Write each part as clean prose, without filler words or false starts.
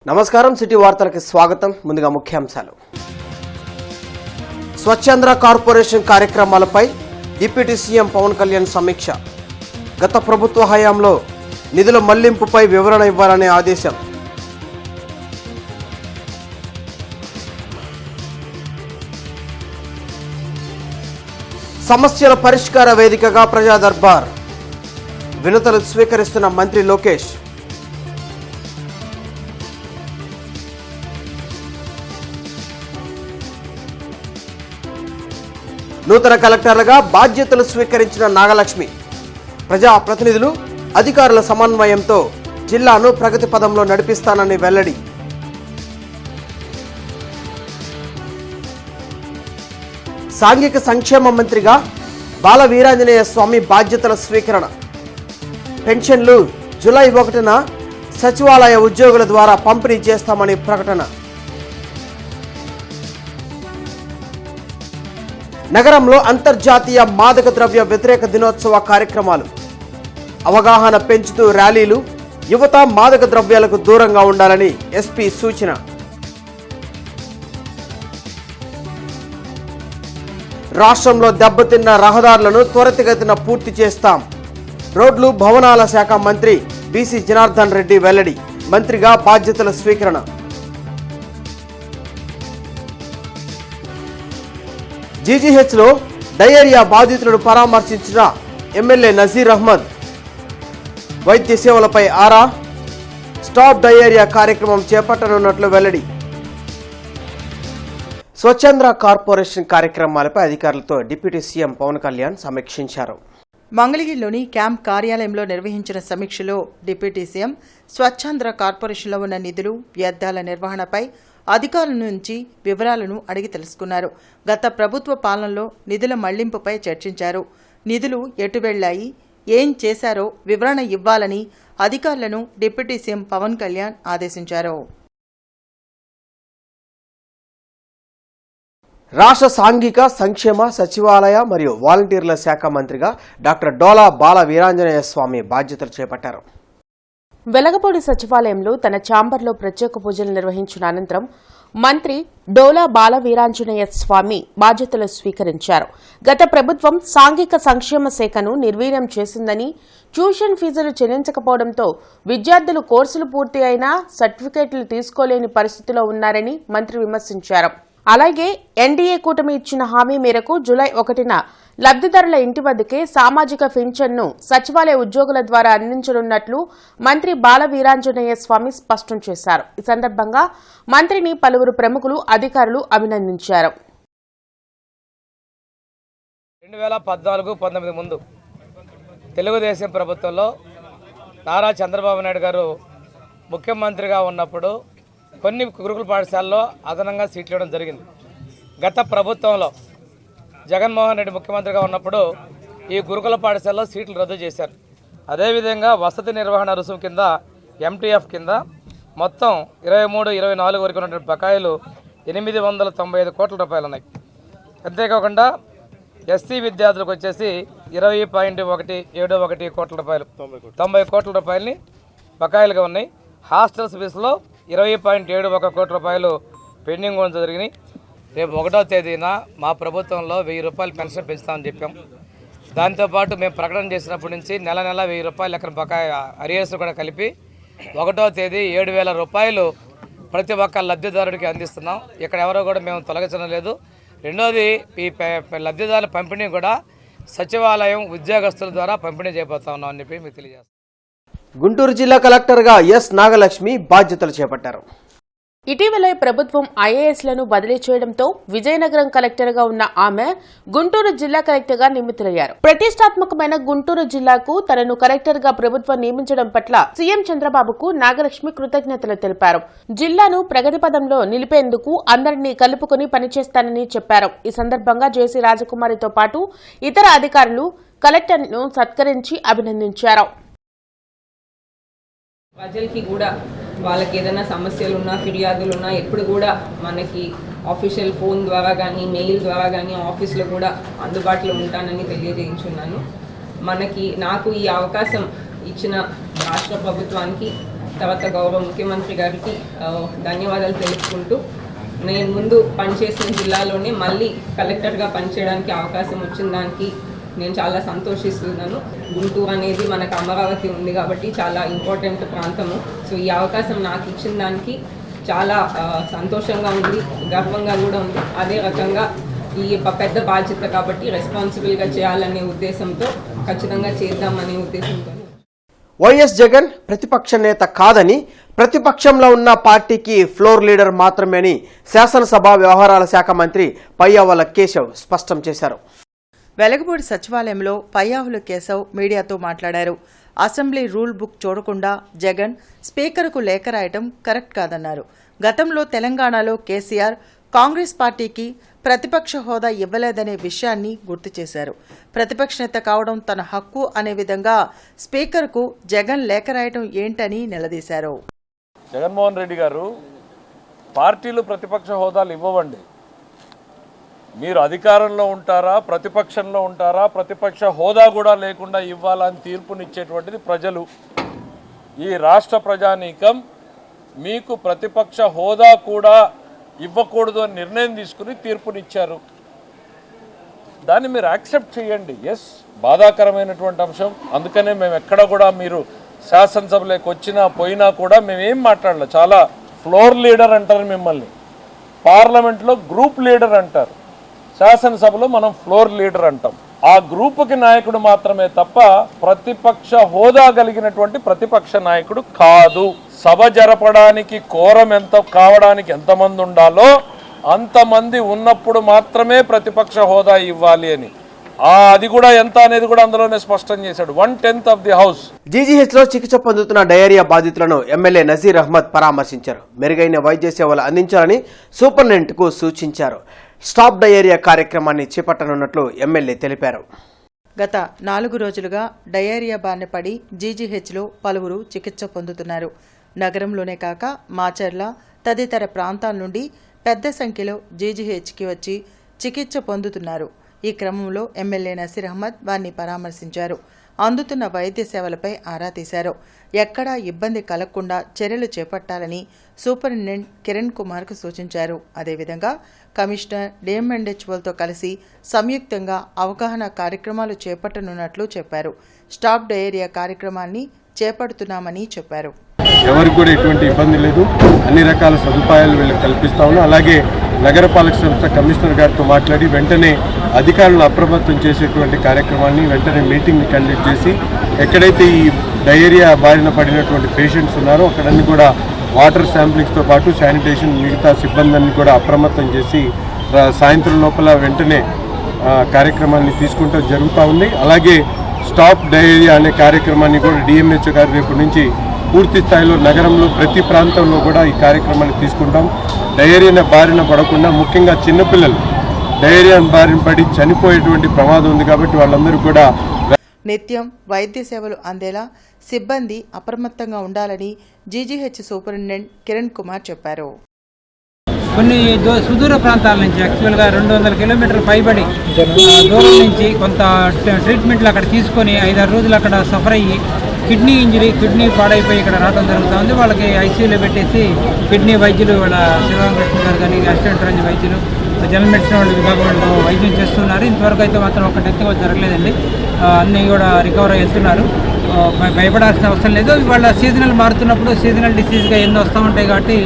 నమస్కారం, సిటీ వార్తలకు స్వాగతం. ముందుగా ముఖ్యాంశాలు. స్వచ్ఛంద్ర కార్పొరేషన్ కార్యక్రమాలపై డిప్యూటీ సీఎం పవన్ కళ్యాణ్ సమీక్ష. గత ప్రభుత్వ హయాంలో నిధుల మళ్లింపుపై వివరణ ఇవ్వాలనే ఆదేశం. సమస్యల పరిష్కార వేదికగా ప్రజా దర్బార్. వినతులు స్వీకరిస్తున్న మంత్రి లోకేష్. నూతన కలెక్టర్లుగా బాధ్యతలు స్వీకరించిన నాగలక్ష్మి. ప్రజా ప్రతినిధులు, అధికారుల సమన్వయంతో జిల్లాను ప్రగతి పదంలో నడిపిస్తానని వెల్లడి. సాంఘిక సంక్షేమ మంత్రిగా బాల వీరాంజనేయ స్వామి బాధ్యతల స్వీకరణ. పెన్షన్లు జూలై 1న సచివాలయ ఉద్యోగుల ద్వారా పంపిణీ చేస్తామని ప్రకటన. నగరంలో అంతర్జాతీయ మాదక ద్రవ్య వ్యతిరేక దినోత్సవ కార్యక్రమాలు. అవగాహన పెంచుతూ ర్యాలీలు. యువత మాదక ద్రవ్యాలకు దూరంగా ఉండాలని ఎస్పీ సూచన. రాష్ట్రంలో దెబ్బతిన్న రహదారులను త్వరితగతిన పూర్తి చేస్తాం. రోడ్లు భవనాల శాఖ మంత్రి బీసీ జనార్దన్ రెడ్డి వెల్లడి. మంత్రిగా బాధ్యతల స్వీకరణ. జీజీహెచ్లో డయేరియా బాధితులను పరామర్శించిన ఎమ్మెల్యే నజీర్ అహ్మద్. వైద్య సేవలపై ఆరా. స్టాప్ డయేరియా కార్యక్రమం చేపట్టనున్నట్లు వెల్లడి. స్వచ్ఛంద్ర కార్పొరేషన్ కార్యక్రమాలపై అధికారులతో డిప్యూటీ సీఎం పవన్ కళ్యాణ్ సమీక్షించారు. మంగళగిరిలోని క్యాంప్ కార్యాలయంలో నిర్వహించిన సమీక్షలో డిప్యూటీ సీఎం స్వచ్ఛంద్ర కార్పొరేషన్లో ఉన్న నిధులు, వ్యర్థాల నిర్వహణపై అధికారుల నుంచి వివరాలను అడిగి తెలుసుకున్నారు. గత ప్రభుత్వ పాలనలో నిధుల మళ్లింపుపై చర్చించారు. నిధులు ఎటు వెళ్లాయి, ఏం చేశారో వివరణ ఇవ్వాలని అధికారులను డిప్యూటీ సీఎం పవన్ కళ్యాణ్ ఆదేశించారు. రాష్ట్ర సాంఘిక సంక్షేమ, సచివాలయ మరియు వాలంటీర్ల శాఖ మంత్రిగా డాక్టర్ డోలా బాల వీరాంజనేయ స్వామి బాధ్యతలు చేపట్టారు. వెలగపూడి సచివాలయంలో తన ఛాంబర్లో ప్రత్యేక పూజలు నిర్వహించిన అనంతరం మంత్రి డోలా బాల వీరాంజనేయ స్వామి బాధ్యతలు స్వీకరించారు. గత ప్రభుత్వం సాంఘిక సంక్షేమ శాఖను నిర్వీర్యం చేసిందని, ట్యూషన్ ఫీజులు చెల్లించకపోవడంతో విద్యార్థులు కోర్సులు పూర్తి అయినా సర్టిఫికేట్లు తీసుకోలేని పరిస్థితిలో ఉన్నారని మంత్రి విమర్శించారు. అలాగే ఎన్డీఏ కూటమి ఇచ్చిన హామీ మేరకు జూలై 1న లబ్దిదారుల ఇంటి వద్దకే సామాజిక పింఛన్ను సచివాలయ ఉద్యోగుల ద్వారా అందించనున్నట్లు మంత్రి బాల వీరాంజనేయ స్వామి స్పష్టం చేశారు. ఈ సందర్భంగా మంత్రిని పలువురు ప్రముఖులు, అధికారులు అభినందించారు. 2014-19 ముందు తెలుగుదేశం ప్రభుత్వంలో నారా చంద్రబాబు నాయుడు గారు ముఖ్యమంత్రిగా ఉన్నప్పుడు కొన్ని గురుకుల పాఠశాలలో అదనంగా సీట్లు ఇవ్వడం జరిగింది. గత ప్రభుత్వంలో జగన్మోహన్ రెడ్డి ముఖ్యమంత్రిగా ఉన్నప్పుడు ఈ గురుకుల పాఠశాలలో సీట్లు రద్దు చేశారు. అదేవిధంగా వసతి నిర్వహణ రుసుము కింద ఎంటీఎఫ్ కింద మొత్తం 23-24 వరకు ఉన్నటువంటి బకాయిలు 895 కోట్ల రూపాయలు ఉన్నాయి. అంతేకాకుండా ఎస్సీ విద్యార్థులకు వచ్చేసి 20.171 కోట్ల రూపాయలు, 90 కోట్ల రూపాయలని బకాయిలుగా ఉన్నాయి. హాస్టల్స్ ఫీజులో 20.71 కోట్ల రూపాయలు పెండింగ్ ఉండడం జరిగినాయి. రేపు 1వ తేదీన మా ప్రభుత్వంలో 1000 రూపాయలు పెన్షన్ పెంచుతామని చెప్పాం. దాంతోపాటు మేము ప్రకటన చేసినప్పటి నుంచి నెల 1000 రూపాయలు ఎక్కడ బకాయి అరియర్స్ కూడా కలిపి 1వ తేదీ 7,000 రూపాయలు ప్రతి ఒక్క లబ్ధిదారుడికి అందిస్తున్నాం. ఇక్కడ ఎవరో కూడా మేము తొలగించడం లేదు. రెండోది, ఈ లబ్ధిదారుల పంపిణీ కూడా సచివాలయం ఉద్యోగస్తుల ద్వారా పంపిణీ చేయబోతా ఉన్నాం అని చెప్పి మీకు తెలియజేస్తాం. గుంటూరు జిల్లా కలెక్టర్గా ఎస్ నాగలక్ష్మి బాధ్యతలు చేపట్టారు. ఇటీవలే ప్రభుత్వం ఐఏఎస్లను బదిలీ చేయడంతో విజయనగరం కలెక్టర్గా ఉన్న ఆమె గుంటూరు జిల్లా కలెక్టర్గా నియమితులయ్యారు. ప్రతిష్టాత్మకమైన గుంటూరు జిల్లాకు తనను కలెక్టర్గా ప్రభుత్వం నియమించడం పట్ల సీఎం చంద్రబాబుకు నాగలక్ష్మి కృతజ్ఞతలు తెలిపారు. జిల్లాను ప్రగతి పదంలో నిలిపేందుకు అందరినీ కలుపుకుని పనిచేస్తానని చెప్పారు. ఈ సందర్భంగా జేసీ రాజకుమారితో పాటు ఇతర అధికారులు కలెక్టర్ను సత్కరించి అభినందించారు. ప్రజలకి కూడా వాళ్ళకి ఏదైనా సమస్యలు ఉన్నా, ఫిర్యాదులు ఉన్నా ఎప్పుడు కూడా మనకి ఆఫీషియల్ ఫోన్ ద్వారా కానీ, మెయిల్ ద్వారా కానీ ఆఫీస్లో కూడా అందుబాటులో ఉంటానని తెలియజేయించున్నాను. నాకు ఈ అవకాశం ఇచ్చిన రాష్ట్ర ప్రభుత్వానికి తర్వాత గౌరవ ముఖ్యమంత్రి గారికి ధన్యవాదాలు తెలుపుకుంటూ నేను ముందు పనిచేసిన జిల్లాలోనే మళ్ళీ కలెక్టర్గా పనిచేయడానికి అవకాశం వచ్చిన దానికి నేను చాలా సంతోషిస్తున్నాను. గుంటూరు అనేది మనకు అమరావతి ఉంది కాబట్టి చాలా ఇంపార్టెంట్ ప్రాంతము. సో ఈ అవకాశం నాకు ఇచ్చిన దానికి చాలా సంతోషంగా ఉంది, గర్వంగా కూడా ఉంది. అదే రకంగా ఈ పెద్ద బాధ్యత కాబట్టి రెస్పాన్సిబుల్గా చేయాలనే ఉద్దేశంతో ఖచ్చితంగా చేద్దామనే ఉద్దేశంతో. వైఎస్ జగన్ ప్రతిపక్ష నేత కాదని, ప్రతిపక్షంలో ఉన్న పార్టీకి ఫ్లోర్ లీడర్ మాత్రమే అని శాసనసభ వ్యవహారాల శాఖ మంత్రి పయ్యావుల కేశవ్ స్పష్టం చేశారు. వెలగపూడి సచివాలయంలో పయ్యావుల కేశవ్ మీడియాతో మాట్లాడారు. అసెంబ్లీ రూల్ బుక్ చూడకుండా జగన్ స్పీకర్కు లేఖ రాయటం కరెక్ట్ కాదన్నారు. గతంలో తెలంగాణలో కేసీఆర్ కాంగ్రెస్ పార్టీకి ప్రతిపక్ష హోదా ఇవ్వలేదనే విషయాన్ని గుర్తు చేశారు. ప్రతిపక్ష నేత కావడం తన హక్కు అనే విధంగా స్పీకర్కు జగన్ లేఖ రాయటం ఏంటని నిలదీశారు. జగన్మోహన్ రెడ్డి గారు, పార్టీలు ప్రతిపక్ష హోదాలు ఇవ్వవండి. మీరు అధికారంలో ఉంటారా, ప్రతిపక్షంలో ఉంటారా, ప్రతిపక్ష హోదా కూడా లేకుండా ఇవ్వాలని తీర్పునిచ్చేటువంటిది ప్రజలు. ఈ రాష్ట్ర ప్రజానీకం మీకు ప్రతిపక్ష హోదా కూడా ఇవ్వకూడదు అని నిర్ణయం తీసుకుని తీర్పునిచ్చారు. దాన్ని మీరు యాక్సెప్ట్ చేయండి. ఎస్, బాధాకరమైనటువంటి అంశం. అందుకనే మేము ఎక్కడ కూడా మీరు శాసనసభలోకి వచ్చినా పోయినా కూడా మేమేం మాట్లాడలేదు. చాలా ఫ్లోర్ లీడర్ అంటారు మిమ్మల్ని, పార్లమెంట్లో గ్రూప్ లీడర్ అంటారు, శాసనసభలో మనం ఫ్లోర్ లీడర్ అంటాం. ఆ గ్రూపుకి నాయకుడు మాత్రమే తప్ప ప్రతిపక్ష హోదా కలిగినటువంటి ప్రతిపక్ష నాయకుడు కాదు. సభ జరపడానికి కోరం కావడానికి ఎంతమంది ఉండాలో అంతమంది ఉన్నప్పుడు మాత్రమే ప్రతిపక్ష హోదా ఇవ్వాలి అని, అది కూడా ఎంత అనేది కూడా అందులోనే స్పష్టం చేశాడు. 1/10 ఆఫ్ ది హౌస్. జీజీహెచ్లో చికిత్స పొందుతున్న డయేరియా బాధితులను ఎమ్మెల్యే నజీర్ అహ్మద్ పరామర్శించారు. మెరుగైన వైద్య సేవలు అందించాలని సూపరింటెండెంట్కు సూచించారు. స్టాప్ డయేరియా కార్యక్రమాన్ని చేపట్టనున్నట్లు ఎమ్మెల్యే తెలిపారు. గత 4 రోజులుగా డయేరియా బారిన పడి జీజీహెచ్లో పలువురు చికిత్స పొందుతున్నారు. నగరంలోనే కాక మాచర్ల తదితర ప్రాంతాల నుండి పెద్ద సంఖ్యలో జీజీహెచ్కి వచ్చి చికిత్స పొందుతున్నారు. ఈ క్రమంలో ఎమ్మెల్యే నసీర్ అహ్మద్ వారిని పరామర్శించారు. అందుతున్న వైద్య సేవలపై ఆరా తీశారు. ఎక్కడా ఇబ్బంది కలగకుండా చర్యలు చేపట్టాలని సూపరింటెండెంట్ కిరణ్ కుమార్కు సూచించారు. అదేవిధంగా కమిషనర్ డిఎంఎండ్హెచ్ఓలతో కలిసి సంయుక్తంగా అవగాహన కార్యక్రమాలు చేపట్టనున్నట్లు చెప్పారు. స్టాప్ డయేరియా కార్యక్రమాన్ని చేపడుతున్నామని చెప్పారు. ఎవరికి కూడా ఎటువంటి ఇబ్బంది లేదు, అన్ని రకాల సదుపాయాలు వీళ్ళకి కల్పిస్తా ఉన్నాం. అలాగే నగరపాలక సంస్థ కమిషనర్ గారితో మాట్లాడి వెంటనే అధికారులను అప్రమత్తం చేసేటువంటి కార్యక్రమాన్ని వెంటనే మీటింగ్ని కండక్ట్ చేసి ఎక్కడైతే ఈ డయేరియా బారిన పడినటువంటి పేషెంట్స్ ఉన్నారో అక్కడన్నీ కూడా వాటర్ శాంప్లింగ్స్తో పాటు శానిటేషన్ మిగతా సిబ్బందిని కూడా అప్రమత్తం చేసి సాయంత్రం లోపల వెంటనే కార్యక్రమాన్ని తీసుకుంటూ జరుగుతూ ఉంది. అలాగే స్టాప్ డయేరియా అనే కార్యక్రమాన్ని కూడా డిఎంహెచ్ఓ గారు రేపు నుంచి పూర్తి స్థాయిలో నగరంలో ప్రతి ప్రాంతంలో కూడా ఈ కార్యక్రమాన్ని తీసుకుంటాం. డయేరియా బారిన పడకుండా, ముఖ్యంగా చిన్నపిల్లలు డయేరియా బారిన పడి చనిపోయేటువంటి ప్రమాదం ఉంది కాబట్టి వాళ్ళందరూ కూడా నిత్యం వైద్య సేవలు అందేలా సిబ్బంది అప్రమత్తంగా ఉండాలని జీజీహెచ్ సూపరింటెండెంట్ కిరణ్ కుమార్ చెప్పారు. కొన్ని సుదూర ప్రాంతాల నుంచి యాక్చువల్గా 200 కిలోమీటర్లు పైబడి దూరం నుంచి కొంత ట్రీట్మెంట్లు అక్కడ తీసుకొని 5-6 రోజులు అక్కడ సఫర్ అయ్యి కిడ్నీ ఇంజరీ, కిడ్నీ పాడైపోయి ఇక్కడ రావడం జరుగుతూ ఉంది. వాళ్ళకి ఐసీయూలో పెట్టేసి కిడ్నీ వైద్యులు వాళ్ళ శివరామకృష్ణ గారు కానీ అసిస్టెంట్ రంజి వైద్యులు జనరల్ మెడిసిన్ వాళ్ళు విభాగం వాళ్ళు వైద్యం చేస్తున్నారు. ఇంతవరకు అయితే మాత్రం ఒక డెత్ జరగలేదండి. అన్నీ కూడా రికవర్ అవుతున్నారు. భయపడాల్సిన అవసరం లేదు. వాళ్ళ సీజనల్ మారుతున్నప్పుడు సీజనల్ డిసీజ్గా ఎన్నో వస్తూ ఉంటాయి కాబట్టి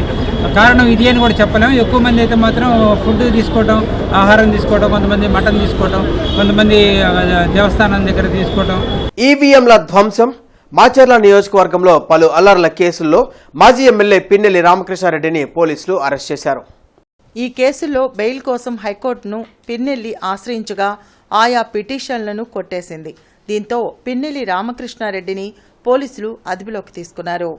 కారణం ఇది అని కూడా చెప్పలేము. ఎక్కువ మంది అయితే మాత్రం ఫుడ్ తీసుకోవడం, ఆహారం తీసుకోవడం, కొంతమంది మటన్ తీసుకోవడం, కొంతమంది దేవస్థానం దగ్గర తీసుకోవడం. ఈవీఎంల ధ్వంసం, మాచర్ల నియోజకవర్గంలో పలు అల్లర్ల కేసుల్లో మాజీ ఎమ్మెల్యే పిన్నెల్లి రామకృష్ణారెడ్డిని పోలీసులు అరెస్ట్ చేశారు. ఈ కేసుల్లో బెయిల్ కోసం హైకోర్టును పిన్నెల్లి ఆశ్రయించగా ఆయా పిటిషన్లను కొట్టేసింది. దీంతో పిన్నెల్లి రామకృష్ణారెడ్డిని పోలీసులు అదుపులోకి తీసుకున్నారు.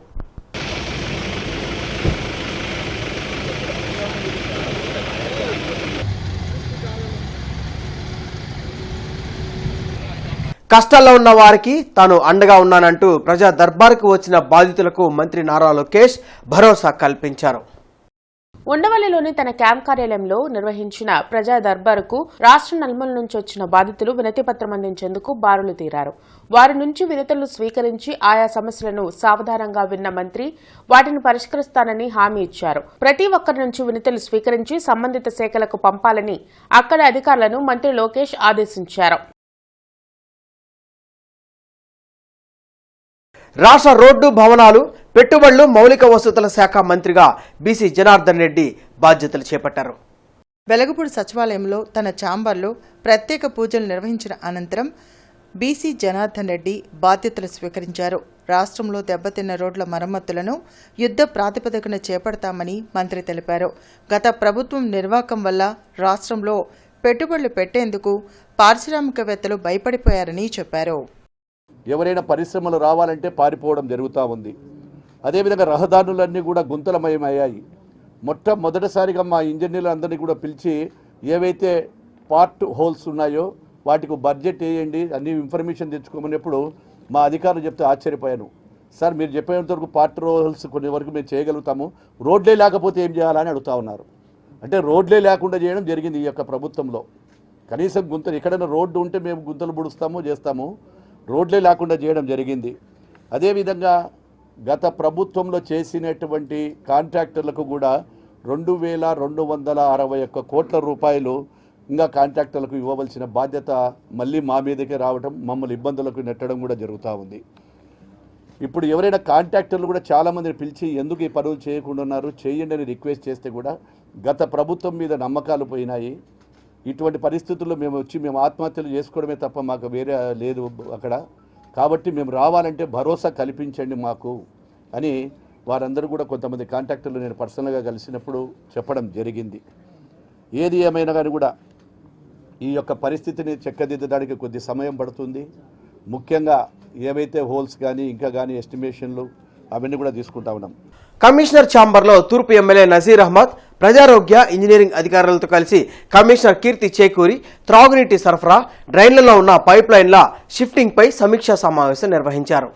కష్టాల్లో ఉన్న వారికి తాను అండగా ఉన్నానంటూ ప్రజా దర్బార్కు వచ్చిన బాధితులకు మంత్రి నారా లోకేష్ భరోసా కల్పించారు. ఉండవల్లిలోని తన క్యాంప్ కార్యాలయంలో నిర్వహించిన ప్రజా దర్బారుకు రాష్ట్ర నలుమూల నుంచి వచ్చిన బాధితులు వినతి పత్రం అందించేందుకు బారులు తీరారు. వారి నుంచి వినతులు స్వీకరించి ఆయా సమస్యలను సావధానంగా విన్న మంత్రి వాటిని పరిష్కరిస్తానని హామీ ఇచ్చారు. ప్రతి ఒక్కరి నుంచి వినతులు స్వీకరించి సంబంధిత శాఖలకు పంపాలని అక్కడి అధికారులను మంత్రి లోకేష్ ఆదేశించారు. రాష్ట్ర రోడ్డు భవనాలు పెట్టుబడులు మౌలిక వసతుల శాఖ మంత్రిగా బీసీ జనార్దన్ రెడ్డి బాధ్యతలు చేపట్టారు. వెలగపూడి సచివాలయంలో తన ఛాంబర్లో ప్రత్యేక పూజలు నిర్వహించిన అనంతరం బీసీ జనార్దన్ రెడ్డి బాధ్యతలు స్వీకరించారు. రాష్ట్రంలో దెబ్బతిన్న రోడ్ల మరమ్మతులను యుద్ధ ప్రాతిపదికన చేపడతామని మంత్రి తెలిపారు. గత ప్రభుత్వం నిర్వాకం వల్ల రాష్ట్రంలో పెట్టుబడులు పెట్టేందుకు పారిశ్రామికవేత్తలు భయపడిపోయారని చెప్పారు. ఎవరైనా పరిశ్రమలు రావాలంటే పారిపోవడం జరుగుతూ ఉంది. అదేవిధంగా రహదారులన్నీ కూడా గుంతలమయమయ్యాయి. మొట్టమొదటిసారిగా మా ఇంజనీర్లందరినీ కూడా పిలిచి ఏవైతే పార్ట్ హోల్స్ ఉన్నాయో వాటికి బడ్జెట్ వేయండి అన్ని ఇన్ఫర్మేషన్ తెచ్చుకోమన్నప్పుడు మా అధికారులు చెప్తే ఆశ్చర్యపోయాను. సార్ మీరు చెప్పేంతవరకు పార్ట్ హోల్స్ కొన్ని వరకు మేము చేయగలుగుతాము, రోడ్లే లేకపోతే ఏం చేయాలని అడుగుతూ ఉన్నారు. అంటే రోడ్లే లేకుండా చేయడం జరిగింది ఈ యొక్క ప్రభుత్వంలో. కనీసం గుంతలు ఎక్కడైనా రోడ్డు ఉంటే మేము గుంతలు పుడుస్తాము చేస్తాము, రోడ్లే లేకుండా చేయడం జరిగింది. అదేవిధంగా గత ప్రభుత్వంలో చేసినటువంటి కాంట్రాక్టర్లకు కూడా 2261 కోట్ల రూపాయలు ఇంకా కాంట్రాక్టర్లకు ఇవ్వవలసిన బాధ్యత మళ్ళీ మా మీదకే రావడం, మమ్మల్ని ఇబ్బందులకు నెట్టడం కూడా జరుగుతూ ఉంది. ఇప్పుడు ఎవరైనా కాంట్రాక్టర్లు కూడా చాలామందిని పిలిచి ఎందుకు ఈ పనులు చేయకుండా ఉన్నారు, చేయండి అని రిక్వెస్ట్ చేస్తే కూడా గత ప్రభుత్వం మీద నమ్మకాలు పోయినాయి. ఇటువంటి పరిస్థితుల్లో మేము ఆత్మహత్యలు చేసుకోవడమే తప్ప మాకు వేరే లేదు అక్కడ. కాబట్టి మేము రావాలంటే భరోసా కల్పించండి మాకు అని వారందరూ కూడా కొంతమంది కాంట్రాక్టర్లు నేను పర్సనల్గా కలిసినప్పుడు చెప్పడం జరిగింది. ఏది ఏమైనా కానీ కూడా ఈ యొక్క పరిస్థితిని చక్కదిద్దడానికి కొద్ది సమయం పడుతుంది. ముఖ్యంగా ఏవైతే హోల్స్ కానీ ఇంకా కానీ ఎస్టిమేషన్లు అవన్నీ కూడా తీసుకుంటా ఉన్నాం. కమిషనర్ ఛాంబర్లో తూర్పు ఎమ్మెల్యే నజీర్ అహ్మద్ ప్రజారోగ్య ఇంజనీరింగ్ అధికారులతో కలిసి కమిషనర్ కీర్తి చేకూరి త్రాగునీటి సరఫరా, డ్రైన్లలో ఉన్న పైప్ లైన్ల షిఫ్టింగ్పై సమీక్షా సమావేశం నిర్వహించారు.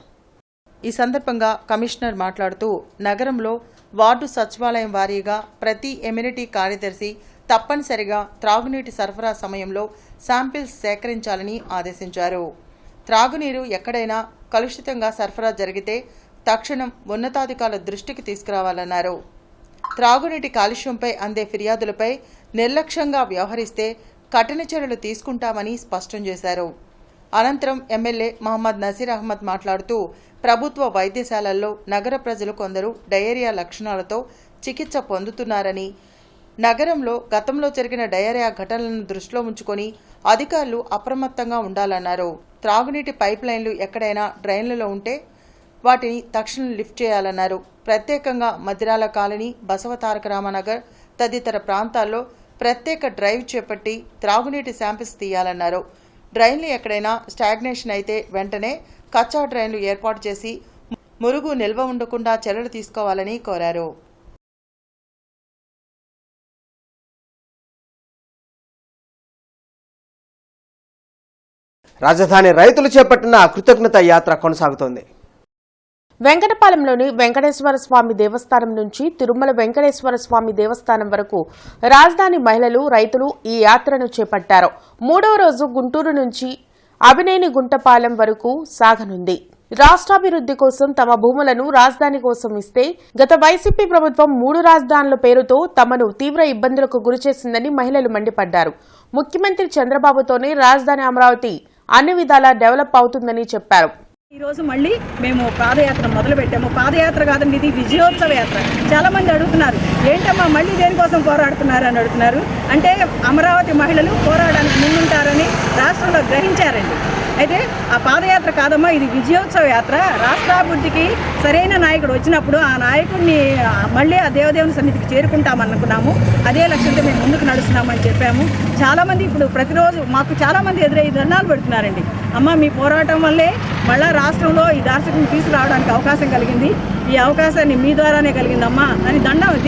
ఈ సందర్భంగా కమిషనర్ మాట్లాడుతూ నగరంలో వార్డు సచివాలయం వారీగా ప్రతి ఎమ్యూనిటీ కార్యదర్శి తప్పనిసరిగా త్రాగునీటి సరఫరా సమయంలో శాంపిల్స్ సేకరించాలని ఆదేశించారు. త్రాగునీరు ఎక్కడైనా కలుషితంగా సరఫరా జరిగితే తక్షణం ఉన్నతాధికారుల దృష్టికి తీసుకురావాలన్నారు. త్రాగునీటి కాలుష్యంపై అందే ఫిర్యాదులపై నిర్లక్ష్యంగా వ్యవహరిస్తే కఠిన చర్యలు తీసుకుంటామని స్పష్టం చేశారు. అనంతరం ఎమ్మెల్యే మహమ్మద్ నజీర్ అహ్మద్ మాట్లాడుతూ ప్రభుత్వ వైద్యశాలల్లో నగర ప్రజలు కొందరు డయేరియా లక్షణాలతో చికిత్స పొందుతున్నారని, నగరంలో గతంలో జరిగిన డయేరియా ఘటనలను దృష్టిలో ఉంచుకొని అధికారులు అప్రమత్తంగా ఉండాలన్నారు. త్రాగునీటి పైప్ లైన్లు ఎక్కడైనా డ్రైన్లలో ఉంటే వాటిని తక్షణం లిఫ్ట్ చేయాలన్నారు. ప్రత్యేకంగా మదిరాల కాలనీ, బసవతారక రామనగర్ తదితర ప్రాంతాల్లో ప్రత్యేక డ్రైవ్ చేపట్టి త్రాగునీటి శాంపిల్స్ తీయాలన్నారు. డ్రైన్లు ఎక్కడైనా స్టాగ్నేషన్ అయితే వెంటనే కచ్చా డ్రైన్లు ఏర్పాటు చేసి మురుగు నిల్వ ఉండకుండా చర్యలు తీసుకోవాలని కోరారు. రాజధాని రైతులు చేపట్టిన కృతజ్ఞత యాత్ర కొనసాగుతోంది. వెంకటపాలెంలోని వెంకటేశ్వర స్వామి దేవస్థానం నుంచి తిరుమల వెంకటేశ్వర స్వామి దేవస్థానం వరకు రాజధాని మహిళలు, రైతులు ఈ యాత్రను చేపట్టారు. 3వ రోజు గుంటూరు నుంచి అభినేని గుంటపాలెం వరకు సాగనుంది. రాష్ట్రాభివృద్ధి కోసం తమ భూములను రాజధాని కోసం ఇస్తే గత వైసీపీ ప్రభుత్వం 3 రాజధానుల పేరుతో తమను తీవ్ర ఇబ్బందులకు గురిచేసిందని మహిళలు మండిపడ్డారు. ముఖ్యమంత్రి చంద్రబాబుతోనే రాజధాని అమరావతి అన్ని విధాలా డెవలప్ అవుతుందని చెప్పారు. ఈరోజు మళ్ళీ మేము పాదయాత్ర మొదలుపెట్టాము. పాదయాత్ర కాదండి, ఇది విజయోత్సవ యాత్ర. చాలామంది అడుగుతున్నారు, ఏంటమ్మా మళ్ళీ దేనికోసం పోరాడుతున్నారు అని అడుగుతున్నారు. అంటే అమరావతి మహిళలు పోరాడడానికి ముందుంటారని రాష్ట్రంలో గ్రహించారండి. అయితే ఆ పాదయాత్ర కాదమ్మా, ఇది విజయోత్సవ యాత్ర. రాష్ట్రాభివృద్ధికి సరైన నాయకుడు వచ్చినప్పుడు ఆ నాయకుడిని మళ్ళీ ఆ దేవదేవుని సన్నిధికి చేరుకుంటామనుకున్నాము. అదే లక్ష్యంతో మేము ముందుకు నడుస్తున్నామని చెప్పాము. చాలామంది ఇప్పుడు ప్రతిరోజు మాకు చాలామంది ఎదురై ధర్నాలు పెడుతున్నారండి. అమ్మ మీ పోరాటం వల్లే మళ్ళా రాష్ట్రంలో ఈ దార్శకుని తీసుకురావడానికి అవకాశం కలిగింది. ఈ అవకాశాన్ని మీ ద్వారానే కలిగిందమ్మా అని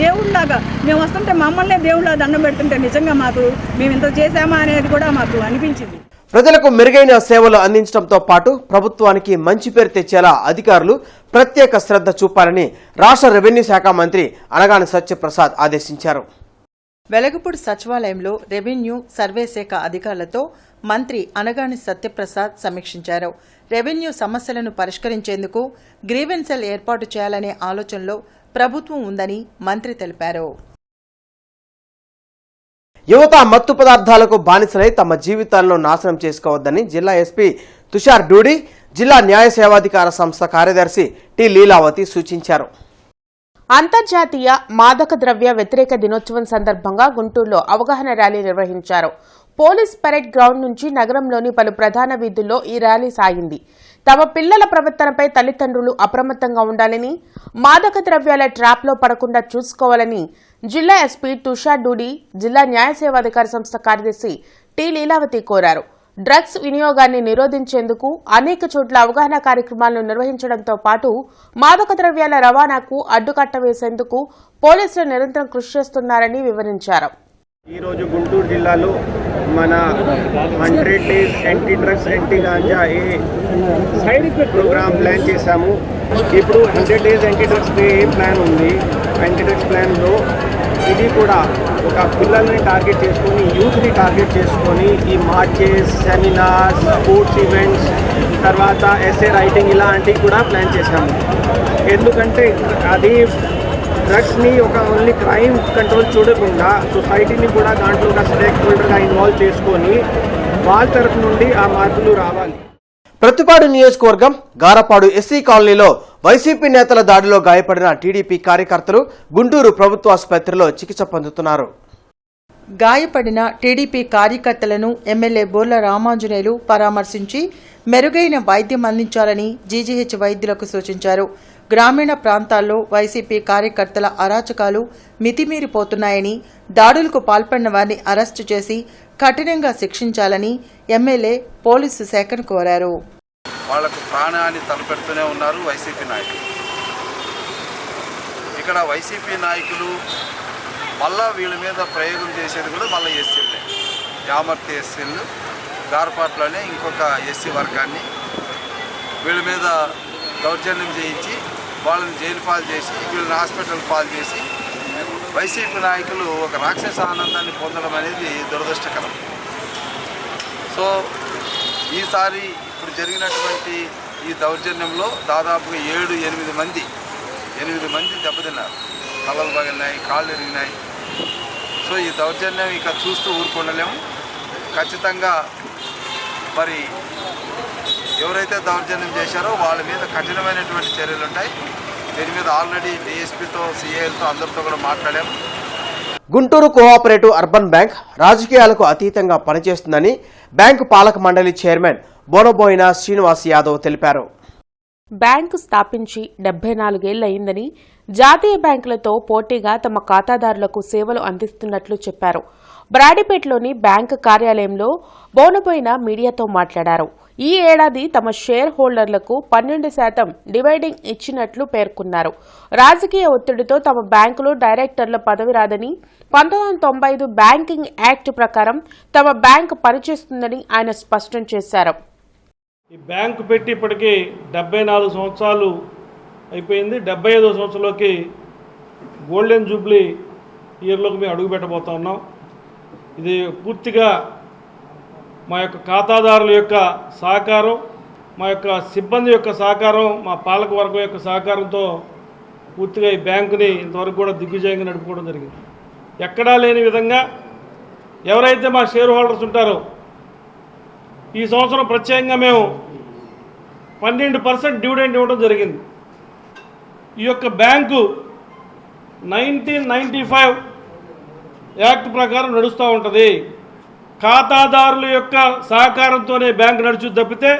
దేవుళ్ళలాగా మేము వస్తుంటే మమ్మల్నే దేవుళ్ళ దండం పెడుతుంటే నిజంగా మాకు మేము ఇంత చేశామా అనేది కూడా మాకు అనిపించింది. ప్రజలకు మెరుగైన సేవలు అందించడంతో పాటు ప్రభుత్వానికి మంచి పేరు తెచ్చేలా అధికారులు ప్రత్యేక శ్రద్ధ చూపాలని రాష్ట్ర రెవెన్యూ శాఖ మంత్రి అనగాని సత్యప్రసాద్ ఆదేశించారు. వెలగపూడి సచివాలయంలో రెవెన్యూ సర్వే శాఖ అధికారులతో మంత్రి అనగాని సత్యప్రసాద్ సమీక్షించారు. రెవెన్యూ సమస్యలను పరిష్కరించేందుకు గ్రీవెన్సెల్ ఏర్పాటు చేయాలనే ఆలోచనలో ప్రభుత్వం ఉందని మంత్రి తెలిపారు. యువత మత్తు పదార్థాలకు బానిసలై తమ జీవితాలను నాశనం చేసుకోవద్దని జిల్లా ఎస్పీ తుషార్ డూడి, జిల్లా న్యాయ సేవాధికార సంస్థ కార్యదర్శి టి లీలావతి సూచించారు. అంతర్జాతీయ మాదక ద్రవ్య వ్యతిరేక దినోత్సవం సందర్భంగా గుంటూరులో అవగాహన ర్యాలీ నిర్వహించారు. పోలీస్ పరేడ్ గ్రౌండ్ నుంచి నగరంలోని పలు ప్రధాన వీధుల్లో ఈ ర్యాలీ సాగింది. తమ పిల్లల ప్రవర్తనపై తల్లిదండ్రులు అప్రమత్తంగా ఉండాలని, మాదక ద్రవ్యాల ట్రాప్లో పడకుండా చూసుకోవాలని జిల్లా ఎస్పీ తుషార్ డూడి, జిల్లా న్యాయ సేవాధికార సంస్థ కార్యదర్శి టి లీలావతి కోరారు. డ్రగ్స్ వినియోగాన్ని నిరోధించేందుకు అనేక చోట్ల అవగాహన కార్యక్రమాలను నిర్వహించడంతో పాటు మాదక ద్రవ్యాల రవాణాకు అడ్డుకట్ట వేసేందుకు పోలీసులు నిరంతరం కృషి చేస్తున్నారని వివరించారు. ఈరోజు గుంటూరు జిల్లాలో మన 100 days anti drugs anti ganja programme plan చేశాము. ఇప్పుడు 100 days anti drugs day plan ఉంది. యాంటీ డ్రగ్స్ ప్లాన్లో ఇది కూడా ఒక పిల్లల్ని టార్గెట్ చేసుకొని, యూత్ని టార్గెట్ చేసుకొని ఈ మార్చెస్, సెమినార్స్, స్పోర్ట్స్ ఈవెంట్స్, తర్వాత ఎస్ఏ రైటింగ్ ఇలాంటివి కూడా ప్లాన్ చేశాము. ఎందుకంటే అది డ్రగ్స్ని ఒక ఓన్లీ క్రైమ్ కంట్రోల్ చూడకుండా సొసైటీని కూడా దాంట్లో ఒక స్టేక్ హోల్డర్గా ఇన్వాల్వ్ చేసుకొని వాళ్ళ తరఫు నుండి ఆ మార్పులు రావాలి. ప్రతిపాడు నియోజకవర్గం గారపాడు ఎస్సీ కాలనీలో వైసీపీ నేతల దాడిలో గాయపడిన టీడీపీ కార్యకర్తలు గుంటూరు ప్రభుత్వ ఆసుపత్రిలో చికిత్స పొందుతున్నారు. గాయపడిన టీడీపీ కార్యకర్తలను ఎమ్మెల్యే బోర్ల రామాంజనేయులు పరామర్శించి మెరుగైన వైద్యం అందించాలని జీజీహెచ్ వైద్యులకు సూచించారు. గ్రామీణ ప్రాంతాల్లో వైసీపీ కార్యకర్తల అరాచకాలు మితిమీరిపోతున్నాయని, దాడులకు పాల్పడిన వారిని అరెస్టు చేసి కఠినంగా శిక్షించాలని ఎమ్మెల్యే పోలీసు శాఖను కోరారు. వాళ్లకు ప్రాణాన్ని తలపెడుతూనే ఉన్నారు వైసీపీ నాయకులు. ఇక్కడ వైసీపీ నాయకులు మళ్ళా వీళ్ళ మీద ప్రయోగం చేసేది కూడా మళ్ళీ ఎస్సీలే. యామర్తి ఎస్సీలు గార్పాట్లోనే ఇంకొక ఎస్సీ వర్గాన్ని వీళ్ళ మీద దౌర్జన్యం చేయించి వాళ్ళని జైలు పాలు చేసి వీళ్ళని హాస్పిటల్ పాలు చేసి వైసీపీ నాయకులు ఒక రాక్షస ఆనందాన్ని పొందడం అనేది దురదృష్టకరం. సో ఈసారి ఇప్పుడు జరిగినటువంటి ఈ దౌర్జన్యంలో దాదాపుగా 7-8 మంది దెబ్బతిన్నారు. తలలు పగిలినాయి, కాళ్ళు ఎరిగినాయి. సో ఈ దౌర్జన్యం ఇక చూస్తూ ఊరుకుండలేము. ఖచ్చితంగా మరి ఎవరైతే దౌర్జన్యం చేశారో వాళ్ళ మీద కఠినమైనటువంటి చర్యలు ఉంటాయి. దీని మీద ఆల్రెడీ డిఎస్పీతో, సిఐలతో అందరితో కూడా మాట్లాడాము. గుంటూరు కోఆపరేటివ్ అర్బన్ బ్యాంక్ రాజకీయాలకు అతీతంగా పనిచేస్తుందని బ్యాంకు పాలక మండలి చైర్మన్ బోనబోయిన శ్రీనివాస్ యాదవ్ తెలిపారు. బ్యాంకు స్థాపించి 74 ఏళ్లయిందని, జాతీయ బ్యాంకులతో పోటీగా తమ ఖాతాదారులకు సేవలు అందిస్తున్నట్లు చెప్పారు. బ్రాడీపేటలోని బ్యాంకు కార్యాలయంలో బోనబోయిన మీడియాతో మాట్లాడారు. ఈ ఏడాది తమ షేర్ హోల్డర్లకు 12% డివైడింగ్ ఇచ్చినట్లు పేర్కొన్నారు. రాజకీయ ఒత్తిడితో తమ బ్యాంకులో డైరెక్టర్ల పదవి రాదని, 1995 బ్యాంకింగ్ యాక్ట్ ప్రకారం తమ బ్యాంకు పనిచేస్తుందని ఆయన స్పష్టం చేశారు. ఈ బ్యాంకు పెట్టి ఇప్పటికీ 74 సంవత్సరాలు అయిపోయింది. 75వ సంవత్సరంలోకి గోల్డెన్ జూబ్లీ ఇయర్లోకి మేము అడుగు పెట్టబోతా ఉన్నాం. ఇది పూర్తిగా మా యొక్క ఖాతాదారుల యొక్క సహకారం, మా యొక్క సిబ్బంది యొక్క సహకారం, మా పాలక వర్గం యొక్క సహకారంతో పూర్తిగా ఈ బ్యాంకుని ఇంతవరకు కూడా దిగ్విజయంగా నడుపుకోవడం జరిగింది. ఎక్కడా లేని విధంగా ఎవరైతే మా షేర్ హోల్డర్స్ ఉంటారో ఈ సంవత్సరం ప్రత్యేకంగా మేము 12% డివిడెండ్ ఇవ్వడం జరిగింది. ఈ యొక్క బ్యాంకు 1995 యాక్ట్ ప్రకారం నడుస్తూ ఉంటుంది. ఖాతాదారుల యొక్క సహకారంతోనే బ్యాంకు నడుచు తప్పితే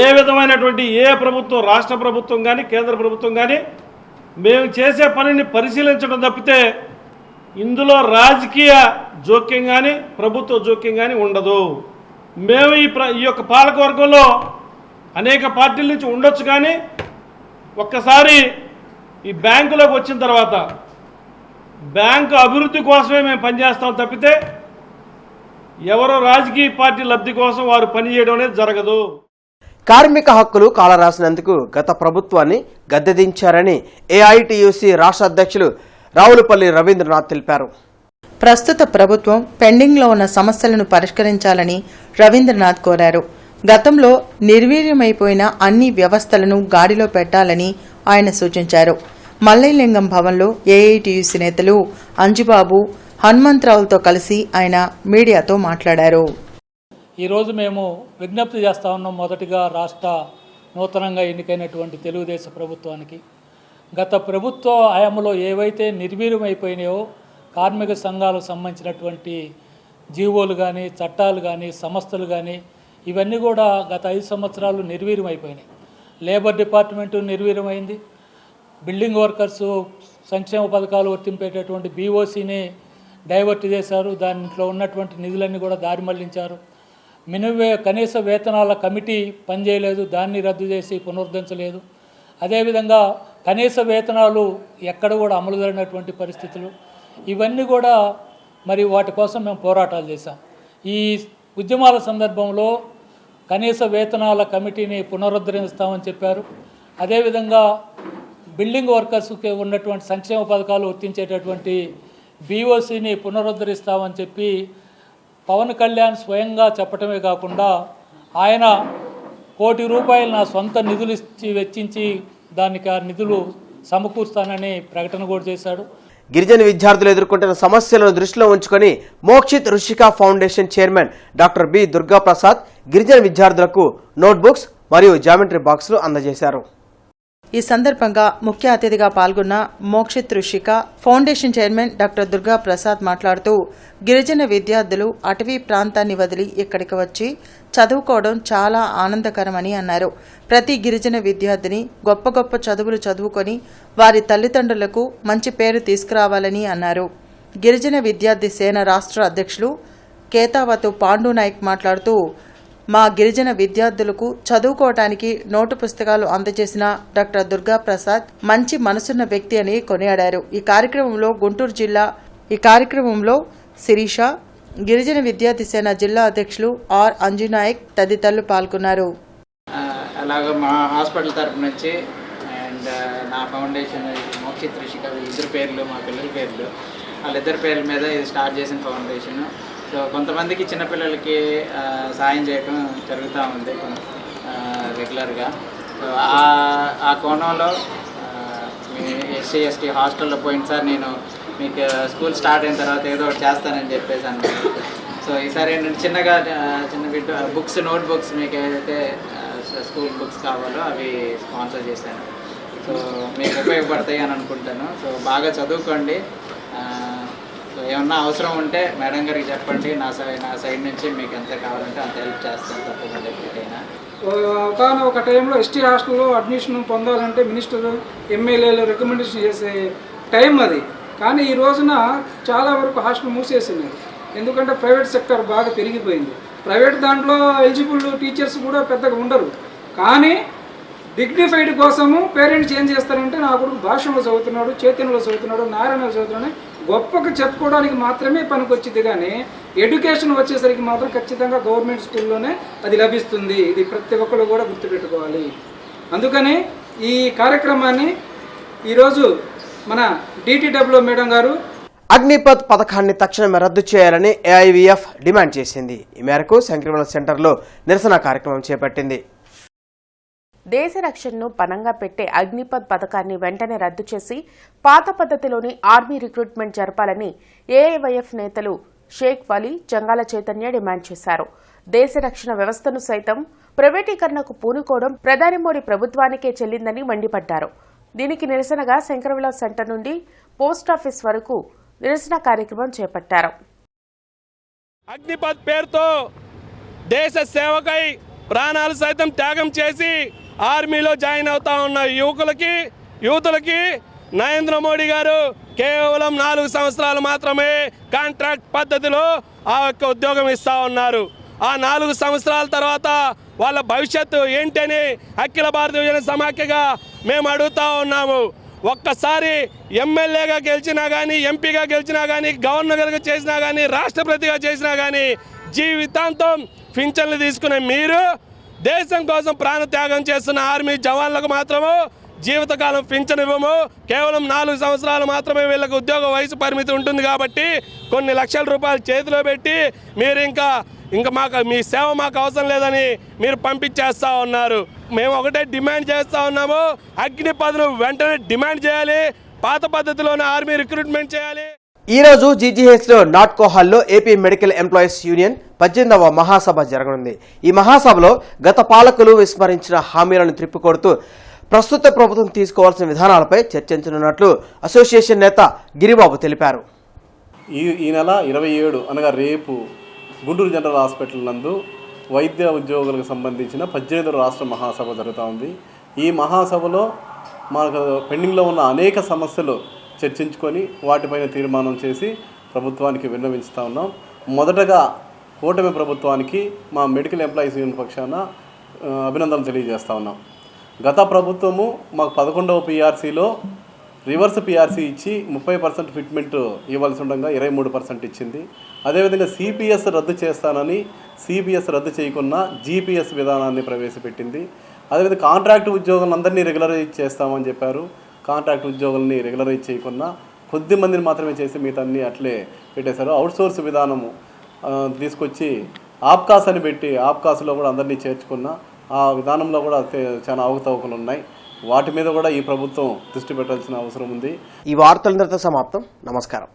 ఏ విధమైనటువంటి ఏ ప్రభుత్వం, రాష్ట్ర ప్రభుత్వం కానీ కేంద్ర ప్రభుత్వం కానీ మేము చేసే పనిని పరిశీలించడం తప్పితే ఇందులో రాజకీయ జోక్యం కానీ ప్రభుత్వ జోక్యం కానీ ఉండదు. మేము ఈ యొక్క పాలకవర్గంలో అనేక పార్టీల నుంచి ఉండొచ్చు, కానీ ఒక్కసారి ఈ బ్యాంకులోకి వచ్చిన తర్వాత బ్యాంకు అభివృద్ధి కోసమే మేము పనిచేస్తాం తప్పితే ఎవరో రాజకీయ పార్టీ లబ్ధి కోసం వారు పనిచేయడం అనేది జరగదు. కార్మిక హక్కులు కాలరాసినందుకు గత ప్రభుత్వాన్ని గద్దెదించారని ఏఐటియుసి రాష్ట్ర అధ్యక్షులు రావులపల్లి రవీంద్రనాథ్ తెలిపారు. ప్రస్తుత ప్రభుత్వం పెండింగ్లో ఉన్న సమస్యలను పరిష్కరించాలని రవీంద్రనాథ్ కోరారు. గతంలో నిర్వీర్యమైపోయిన అన్ని వ్యవస్థలను గాడిలో పెట్టాలని ఆయన సూచించారు. మల్లయ్యలింగం భవన్లో ఏఐటియుసి నేతలు అంజుబాబు, హనుమంతరావులతో కలిసి ఆయన మీడియాతో మాట్లాడారు. ఈరోజు మేము విజ్ఞప్తి చేస్తూ ఉన్నాం. మొదటిగా రాష్ట్ర నూతనంగా ఎన్నికైనటువంటి తెలుగుదేశం ప్రభుత్వానికి గత ప్రభుత్వ హయాంలో ఏవైతే నిర్వీర్యమైపోయినాయో కార్మిక సంఘాలకు సంబంధించినటువంటి జీవోలు కానీ, చట్టాలు కానీ, సంస్థలు కానీ ఇవన్నీ కూడా గత 5 సంవత్సరాలు నిర్వీర్యమైపోయినాయి. లేబర్ డిపార్ట్మెంటు నిర్వీర్యమైంది. బిల్డింగ్ వర్కర్స్ సంక్షేమ పథకాలు వర్తింపేటటువంటి బీఓసీని డైవర్ట్ చేశారు. దాంట్లో ఉన్నటువంటి నిధులన్నీ కూడా దారి మళ్లించారు. కనీస వేతనాల కమిటీ పనిచేయలేదు, దాన్ని రద్దు చేసి పునరుద్ధరించలేదు. అదేవిధంగా కనీస వేతనాలు ఎక్కడ కూడా అమలు జరిగినటువంటి పరిస్థితులు ఇవన్నీ కూడా మరి వాటి కోసం మేము పోరాటాలు చేశాం. ఈ ఉద్యమాల సందర్భంలో కనీస వేతనాల కమిటీని పునరుద్ధరిస్తామని చెప్పారు. అదేవిధంగా బిల్డింగ్ వర్కర్స్కి ఉన్నటువంటి సంక్షేమ పథకాలు వర్తించేటటువంటి బీఓసీని పునరుద్ధరిస్తామని చెప్పి పవన్ కళ్యాణ్ స్వయంగా చెప్పటమే కాకుండా ఆయన ₹1 కోటి నా సొంత నిధులు ఇచ్చి వెచ్చించి దానికి ఆ నిధులు సమకూరుస్తానని ప్రకటన కూడా చేశాడు. గిరిజన విద్యార్థులు ఎదుర్కొంటున్న సమస్యలను దృష్టిలో ఉంచుకొని Mokshith Rushika foundation chairman doctor B Durgaprasad గిరిజన విద్యార్థులకు నోట్బుక్స్ మరియు జామెట్రీ బాక్సులు అందజేశారు. ఈ సందర్భంగా ముఖ్య అతిథిగా పాల్గొన్న Mokshith Rushika foundation chairman doctor Durga Prasad మాట్లాడుతూ గిరిజన విద్యార్థులు అటవీ ప్రాంతాన్ని వదిలి ఇక్కడికి వచ్చి చదువుకోవడం చాలా ఆనందకరమని అన్నారు. ప్రతి గిరిజన విద్యార్థిని గొప్ప గొప్ప చదువులు చదువుకొని వారి తల్లిదండ్రులకు మంచి పేరు తీసుకురావాలని అన్నారు. గిరిజన విద్యార్థి సేన రాష్ట్ర అధ్యక్షులు కేతావతు పాండు నాయక్ మాట్లాడుతూ మా గిరిజన విద్యార్థులకు చదువుకోవటానికి నోటు పుస్తకాలు అందజేసిన డాక్టర్ దుర్గా ప్రసాద్ మంచి మనసున్న వ్యక్తి అని కొనియాడారు. ఈ కార్యక్రమంలో శిరీష, గిరిజన విద్యార్థి సేన జిల్లా అధ్యక్షులు ఆర్ అంజునాయక్ తదితరులు పాల్గొన్నారు. అలాగే మా హాస్పిటల్ తరపు నుంచి అండ్ నా ఫౌండేషన్ మోక్షిత్ రుషిక ఇద్దరు పేర్లు, మా పిల్లల పేర్లు, వాళ్ళిద్దరి పేర్ల మీద ఇది స్టార్ట్ చేసిన ఫౌండేషన్. సో కొంతమందికి చిన్నపిల్లలకి సాయం చేయడం జరుగుతూ ఉంది రెగ్యులర్గా. సో ఆ కోణంలో ఎస్సీ ఎస్టీ హాస్టల్లో పోయినసారి నేను మీకు స్కూల్ స్టార్ట్ అయిన తర్వాత ఏదో ఒకటి చేస్తానని చెప్పేసాను. సో ఈసారి ఏంటంటే చిన్న బుక్స్, నోట్ బుక్స్ మీకు ఏదైతే స్కూల్ బుక్స్ కావాలో అవి స్పాన్సర్ చేశాను. సో మీకు ఉపయోగపడతాయి అని అనుకుంటాను. సో బాగా చదువుకోండి. సో ఏమన్నా అవసరం ఉంటే మేడం గారికి చెప్పండి. నా సైడ్ నుంచి మీకు ఎంత కావాలంటే అంత హెల్ప్ చేస్తాను తప్పకుండా ఎప్పటికైనా. ఒక టైంలో ఎస్టీ హాస్టల్లో అడ్మిషన్ పొందాలంటే మినిస్టర్, ఎమ్మెల్యేలు రికమెండేషన్ చేసే టైం అది. కానీ ఈ రోజున చాలా వరకు హాస్టల్ మూసేసినాయి. ఎందుకంటే ప్రైవేట్ సెక్టర్ బాగా పెరిగిపోయింది. ప్రైవేట్ దాంట్లో ఎలిజిబుల్ టీచర్స్ కూడా పెద్దగా ఉండరు. కానీ డిగ్నిఫైడ్ కోసము పేరెంట్స్ ఏం చేస్తారంటే నా కొడుకు భాషలో చదువుతున్నాడు, చైతన్యంలో చదువుతున్నాడు, నారాయణలో చదువుతున్నాడు గొప్పగా చెప్పుకోవడానికి మాత్రమే పనికొచ్చింది. కానీ ఎడ్యుకేషన్ వచ్చేసరికి మాత్రం ఖచ్చితంగా గవర్నమెంట్ స్కూల్లోనే అది లభిస్తుంది. ఇది ప్రతి ఒక్కరు కూడా గుర్తుపెట్టుకోవాలి. అందుకని ఈ కార్యక్రమాన్ని ఈరోజు మన డిటిడబ్ల్యూ మేడం గారు అగ్నిపథ్ పథకాన్ని తక్షణమే రద్దు చేయాలని ఏఐవీఎఫ్ డిమాండ్ చేసింది. ఈ మేరకు శంకరవరం సెంటర్లో నిరసన కార్యక్రమం చేపట్టింది. దేశ రక్షణను పణంగా పెట్టే అగ్నిపథ్ పథకాన్ని వెంటనే రద్దు చేసి పాత పద్ధతిలోని ఆర్మీ రిక్రూట్మెంట్ జరపాలని ఏఐవైఎఫ్ నేతలు షేక్ వలీ, జంగాల చైతన్య డిమాండ్ చేశారు. దేశ రక్షణ వ్యవస్థను సైతం ప్రైవేటీకరణకు పూనుకోవడం ప్రధాని మోడీ ప్రభుత్వానికే చెల్లిందని మండిపడ్డారు. దీనికి నిరసనగా శంకరవిలా సెంటర్ నుండి పోస్టాఫీస్ వరకు నిరసన కార్యక్రమం చేపట్టారు. అగ్నిపథ్ పేరుతో దేశ సేవకై ప్రాణాలు సైతం త్యాగం చేసి ఆర్మీలో జాయిన్ అవుతా ఉన్న యువతులకి నరేంద్ర మోడీ గారు కేవలం 4 సంవత్సరాలు మాత్రమే కాంట్రాక్ట్ పద్ధతిలో ఆ యొక్క ఉద్యోగం ఇస్తూ ఉన్నారు. ఆ 4 సంవత్సరాల తర్వాత వాళ్ళ భవిష్యత్తు ఏంటని అఖిల భారత యువజన సమాఖ్యగా మేము అడుగుతూ ఉన్నాము. ఒక్కసారి ఎమ్మెల్యేగా గెలిచినా కానీ, ఎంపీగా గెలిచినా కానీ, గవర్నర్గా చేసినా కానీ, రాష్ట్రపతిగా చేసినా కానీ జీవితాంతం పింఛన్లు తీసుకునే మీరు దేశం కోసం ప్రాణత్యాగం చేస్తున్న ఆర్మీ జవాన్లకు మాత్రము జీవితకాలం పింఛన్ ఇవ్వము. కేవలం 4 సంవత్సరాలు మాత్రమే వీళ్ళకి ఉద్యోగ వయసు పరిమితి ఉంటుంది కాబట్టి కొన్ని లక్షల రూపాయలు చేతిలో పెట్టి మీరు ఇంకా మాకు మీ సేవ మాకు అవసరం లేదని మీరు పంపించేస్తూ ఉన్నారు. మేము ఒకటే డిమాండ్ చేస్తూ ఉన్నాము, అగ్నిపథ్ను వెంటనే డిమాండ్ చేయాలి, పాత పద్ధతిలోనే ఆర్మీ రిక్రూట్మెంట్ చేయాలి. ఈ రోజు జీజీహెచ్లో నాట్కో హాల్లో ఏపీ మెడికల్ ఎంప్లాయీస్ యూనియన్ 18వ మహాసభ జరగనుంది. ఈ మహాసభలో గత పాలకులు విస్మరించిన హామీలను త్రిప్పికొడుతూ ప్రస్తుత ప్రభుత్వం తీసుకోవాల్సిన విధానాలపై చర్చించనున్నట్లు అసోసియేషన్ నేత గిరిబాబు తెలిపారు. ఈ నెల 27 అనగా రేపు గుంటూరు జనరల్ హాస్పిటల్ నందు వైద్య ఉద్యోగులకు సంబంధించిన 18వ రాష్ట్ర మహాసభ జరుగుతూ ఉంది. ఈ మహాసభలో మనకు పెండింగ్లో ఉన్న అనేక సమస్యలు చర్చించుకొని వాటిపైన తీర్మానం చేసి ప్రభుత్వానికి విన్నవించుతూ ఉన్నాం. మొదటగా కూటమి ప్రభుత్వానికి మా మెడికల్ ఎంప్లాయీస్ యూనియన్ పక్షాన అభినందనలు తెలియజేస్తూ ఉన్నాం. గత ప్రభుత్వము మాకు 11వ పిఆర్సీలో రివర్స్ పిఆర్సీ ఇచ్చి 30% ఫిట్మెంట్ ఇవ్వాల్సి ఉండగా 23% ఇచ్చింది. అదేవిధంగా సిపిఎస్ రద్దు చేస్తానని సిపిఎస్ రద్దు చేయకుండా జీపీఎస్ విధానాన్ని ప్రవేశపెట్టింది. అదేవిధంగా కాంట్రాక్ట్ ఉద్యోగులందరినీ రెగ్యులరైజ్ చేస్తామని చెప్పారు. కాంట్రాక్ట్ ఉద్యోగులని రెగ్యులరైజ్ చేయకుండా కొద్ది మందిని మాత్రమే చేసి మిగతా అన్నీ అట్లే పెట్టేశారు. అవుట్సోర్స్ విధానము తీసుకొచ్చి ఆప్కాస్ అని పెట్టి ఆప్కాస్లో కూడా అందరినీ చేర్చుకున్న ఆ విధానంలో కూడా చాలా అవకతవకలు ఉన్నాయి. వాటి మీద కూడా ఈ ప్రభుత్వం దృష్టి పెట్టాల్సిన అవసరం ఉంది. ఈ వార్తలందరితో సమాప్తం. నమస్కారం.